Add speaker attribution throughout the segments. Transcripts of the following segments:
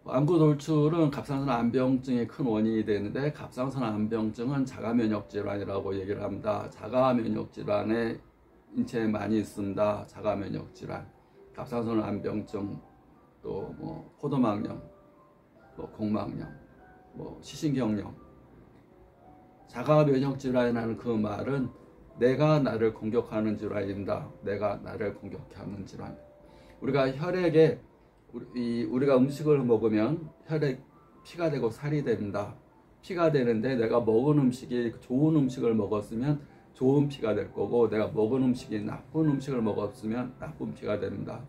Speaker 1: 안구 돌출은 갑상선 암병증의 큰 원인이 되는데, 갑상선 암병증은 자가면역 질환이라고 얘기를 합니다. 자가면역 질환에 인체에 많이 있습니다. 자가면역 질환, 갑상선 암병증, 또 뭐 포도막염, 뭐 공막염, 뭐 시신경염. 자가면역 질환이라는 그 말은 내가 나를 공격하는 질환입니다. 내가 나를 공격하는 질환. 우리가 혈액에 우리가 음식을 먹으면 혈액 피가 되고 살이 됩니다. 피가 되는데 내가 먹은 음식이 좋은 음식을 먹었으면 좋은 피가 될 거고, 내가 먹은 음식이 나쁜 음식을 먹었으면 나쁜 피가 됩니다.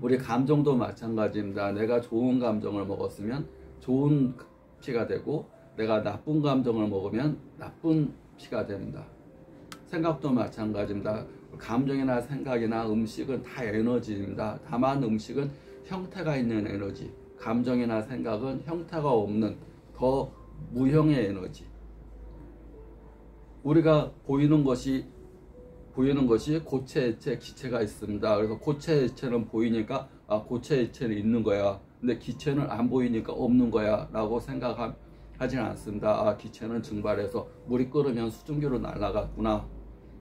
Speaker 1: 우리 감정도 마찬가지입니다. 내가 좋은 감정을 먹었으면 좋은 피가 되고, 내가 나쁜 감정을 먹으면 나쁜 피가 됩니다. 생각도 마찬가지입니다. 감정이나 생각이나 음식은 다 에너지입니다. 다만 음식은 형태가 있는 에너지, 감정이나 생각은 형태가 없는 더 무형의 에너지. 우리가 보이는 것이 고체, 액체, 기체가 있습니다. 그래서 고체, 액체는 보이니까 고체, 액체는 있는 거야. 근데 기체는 안 보이니까 없는 거야 라고 생각하지는 않습니다. 기체는 증발해서 물이 끓으면 수증기로 날아갔구나.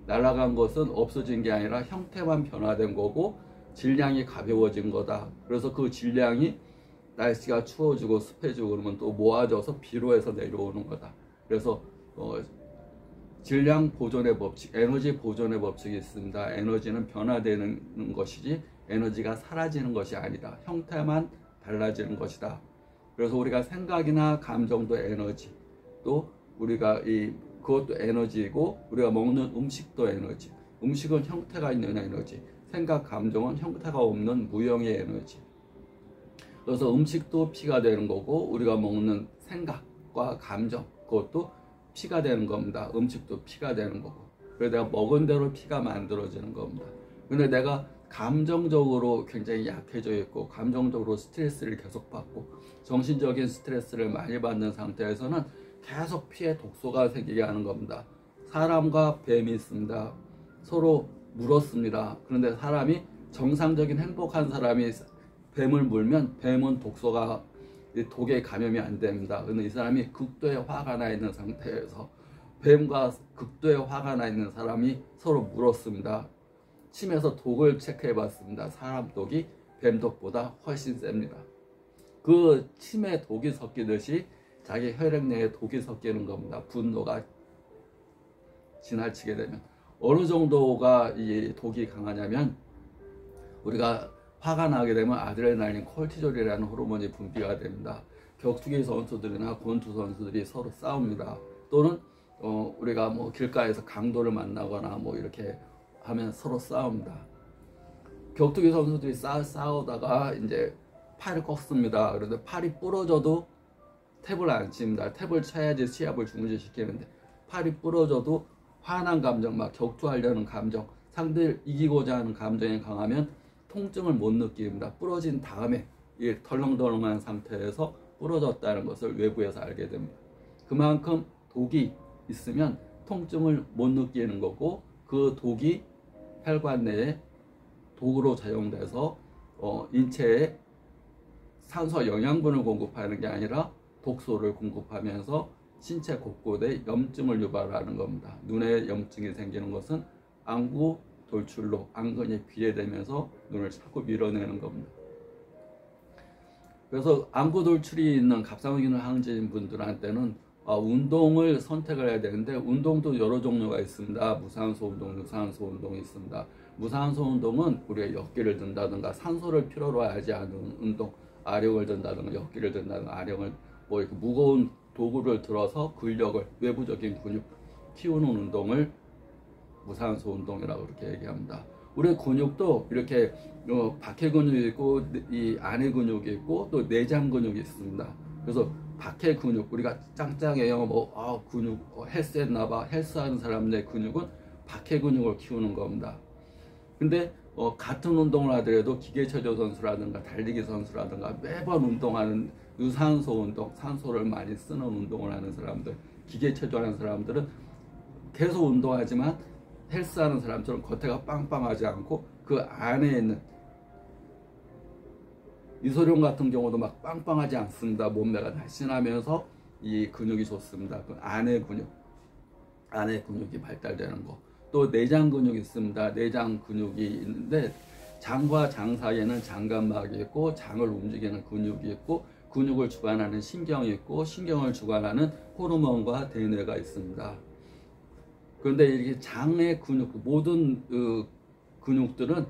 Speaker 1: 날아간 것은 없어진 게 아니라 형태만 변화된 거고 질량이 가벼워진 거다. 그래서 그 질량이 날씨가 추워지고 습해지고 그러면 또 모아져서 비로해서 내려오는 거다. 그래서 질량 보존의 법칙, 에너지 보존의 법칙이 있습니다. 에너지는 변화되는 것이지 에너지가 사라지는 것이 아니다. 형태만 달라지는 것이다. 그래서 우리가 생각이나 감정도 에너지, 또 우리가 그것도 에너지이고, 우리가 먹는 음식도 에너지. 음식은 형태가 있는 에너지, 생각, 감정은 형태가 없는 무형의 에너지. 그래서 음식도 피가 되는 거고, 우리가 먹는 생각과 감정, 그것도 피가 되는 겁니다. 음식도 피가 되는 거고. 그래서 내가 먹은 대로 피가 만들어지는 겁니다. 근데 내가 감정적으로 굉장히 약해져 있고, 감정적으로 스트레스를 계속 받고, 정신적인 스트레스를 많이 받는 상태에서는 계속 피에 독소가 생기게 하는 겁니다. 사람과 뱀이 있습니다. 서로 물었습니다. 그런데 사람이 정상적인 행복한 사람이 뱀을 물면 뱀은 독에 감염이 안 됩니다. 근데 이 사람이 극도의 화가 나 있는 상태에서 뱀과 극도의 화가 나 있는 사람이 서로 물었습니다. 침에서 독을 체크해 봤습니다. 사람 독이 뱀 독보다 훨씬 셉니다. 그 침에 독이 섞이듯이 자기 혈액 내에 독이 섞이는 겁니다. 분노가 지나치게 되면. 어느 정도가 이 독이 강하냐면, 우리가 화가 나게 되면 아드레날린, 콜티졸이라는 호르몬이 분비가 됩니다. 격투기 선수들이나 권투 선수들이 서로 싸웁니다. 또는 우리가 뭐 길가에서 강도를 만나거나 뭐 이렇게 하면 서로 싸웁니다. 격투기 선수들이 싸우다가 이제 팔을 꺾습니다. 그런데 팔이 부러져도 탭을 안 칩니다. 탭을 쳐야지 시합을 중지시키는데, 팔이 부러져도 화난 감정, 막 격투하려는 감정, 상대를 이기고자 하는 감정이 강하면 통증을 못 느낍니다. 부러진 다음에 이 덜렁덜렁한 상태에서 부러졌다는 것을 외부에서 알게 됩니다. 그만큼 독이 있으면 통증을 못 느끼는 거고, 그 독이 혈관 내에 독으로 작용돼서 인체에 산소 영양분을 공급하는 게 아니라 독소를 공급하면서 신체 곳곳에 염증을 유발하는 겁니다. 눈에 염증이 생기는 것은 안구 돌출로 안근이 비례되면서 눈을 자꾸 밀어내는 겁니다. 그래서 안구 돌출이 있는 갑상선 기능 항진인 분들한테는 운동을 선택을 해야 되는데, 운동도 여러 종류가 있습니다. 무산소 운동, 유산소 운동이 있습니다. 무산소 운동은 우리가 역기를 든다든가 산소를 필요로 하지 않은 운동, 아령을 든다든가 역기를 든다든가 아령을 뭐 이렇게 무거운 도구를 들어서 근력을, 외부적인 근육 키우는 운동을 무산소 운동이라고 그렇게 얘기합니다. 우리 근육도 이렇게 박해 근육이 있고 이 안에 근육이 있고 또 내장 근육이 있습니다. 그래서 박해 근육, 우리가 짱짱해요, 근육 헬스했나봐, 헬스하는 사람들의 근육은 박해 근육을 키우는 겁니다. 근데 같은 운동을 하더라도 기계체조 선수라든가 달리기 선수라든가 매번 운동하는 유산소 운동, 산소를 많이 쓰는 운동을 하는 사람들, 기계체조하는 사람들은 계속 운동하지만 헬스하는 사람처럼 겉에가 빵빵하지 않고 그 안에 있는 이소룡 같은 경우도 막 빵빵하지 않습니다. 몸매가 날씬하면서 이 근육이 좋습니다. 그 안의 근육이 발달되는 거. 또 내장 근육이 있습니다. 내장 근육이 있는데 장과 장 사이에는 장관막이 있고 장을 움직이는 근육이 있고 근육을 주관하는 신경이 있고 신경을 주관하는 호르몬과 대뇌가 있습니다. 그런데 이렇게 장의 근육, 모든 근육들은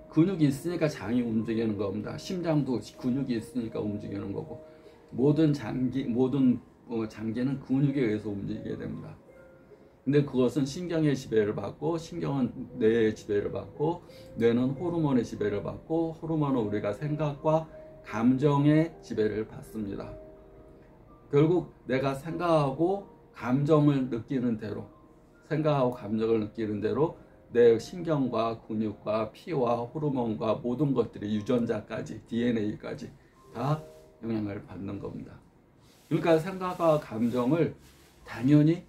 Speaker 1: 근육이 있으니까 장이 움직이는 겁니다. 심장도 근육이 있으니까 움직이는 거고 모든 장기는 근육에 의해서 움직이게 됩니다. 근데 그것은 신경의 지배를 받고 신경은 뇌의 지배를 받고 뇌는 호르몬의 지배를 받고 호르몬은 우리가 생각과 감정의 지배를 받습니다. 결국 내가 생각하고 감정을 느끼는 대로 내 신경과 근육과 피와 호르몬과 모든 것들이 유전자까지 DNA까지 다 영향을 받는 겁니다. 그러니까 생각과 감정을 당연히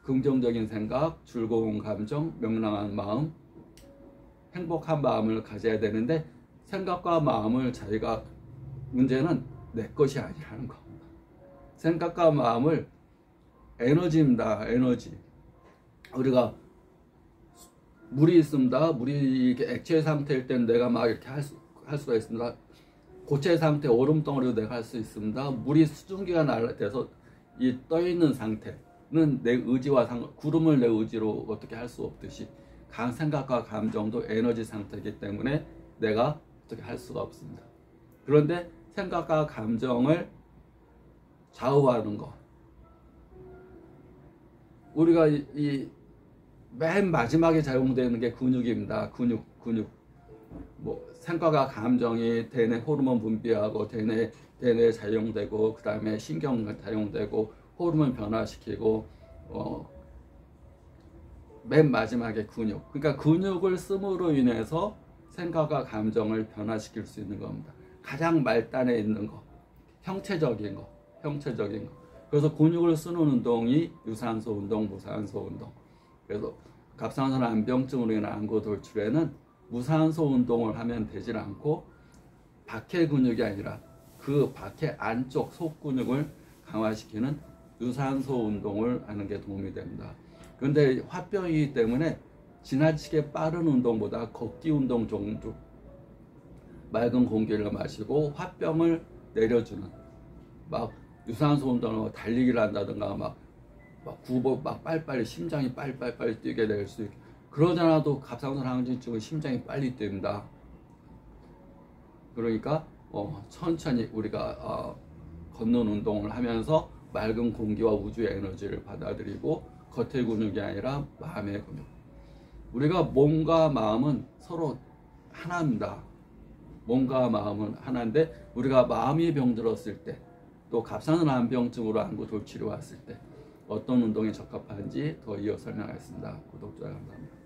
Speaker 1: 긍정적인 생각, 즐거운 감정, 명랑한 마음, 행복한 마음을 가져야 되는데 생각과 마음을 문제는 내 것이 아니라는 겁니다. 생각과 마음을 에너지입니다. 에너지. 우리가 물이 있습니다. 물이 이렇게 액체 상태일 때는 내가 막 이렇게 할 수가 있습니다. 고체 상태, 얼음덩어리도 내가 할 수 있습니다. 물이 수증기가 돼서 이 떠있는 상태는 내 의지와 구름을 내 의지로 어떻게 할 수 없듯이 생각과 감정도 에너지 상태이기 때문에 내가 어떻게 할 수가 없습니다. 그런데 생각과 감정을 좌우하는 것, 우리가 맨 마지막에 작용되는 게 근육입니다. 근육. 생각과 감정이 대뇌 호르몬 분비하고 대뇌에 작용되고 그 다음에 신경 작용되고 호르몬 변화시키고 맨 마지막에 근육. 그러니까 근육을 씀으로 인해서 생각과 감정을 변화시킬 수 있는 겁니다. 가장 말단에 있는 거, 형체적인 거. 그래서 근육을 쓰는 운동이 유산소 운동, 무산소 운동. 그래서 갑상선 암병증으로 인한 안구 돌출에는 무산소 운동을 하면 되질 않고 박해 근육이 아니라 그 박해 안쪽 속 근육을 강화시키는 유산소 운동을 하는 게 도움이 됩니다. 그런데 화병이기 때문에 지나치게 빠른 운동보다 걷기 운동 정도, 맑은 공기를 마시고 화병을 내려주는 막 유산소 운동을 달리기를 한다든가 막 빨리빨리 심장이 빨리 뛰게 될 수 있게, 그러지 않아도 갑상선 항진증은 심장이 빨리 뜁니다. 그러니까 천천히 우리가 걷는 운동을 하면서 맑은 공기와 우주의 에너지를 받아들이고 겉의 근육이 아니라 마음의 근육. 우리가 몸과 마음은 서로 하나입니다. 몸과 마음은 하나인데 우리가 마음이 병들었을 때 또 갑상선 암병증으로 안구 돌출이 왔을 때 어떤 운동이 적합한지 더 이어 설명하겠습니다. 구독, 좋아요 감사합니다.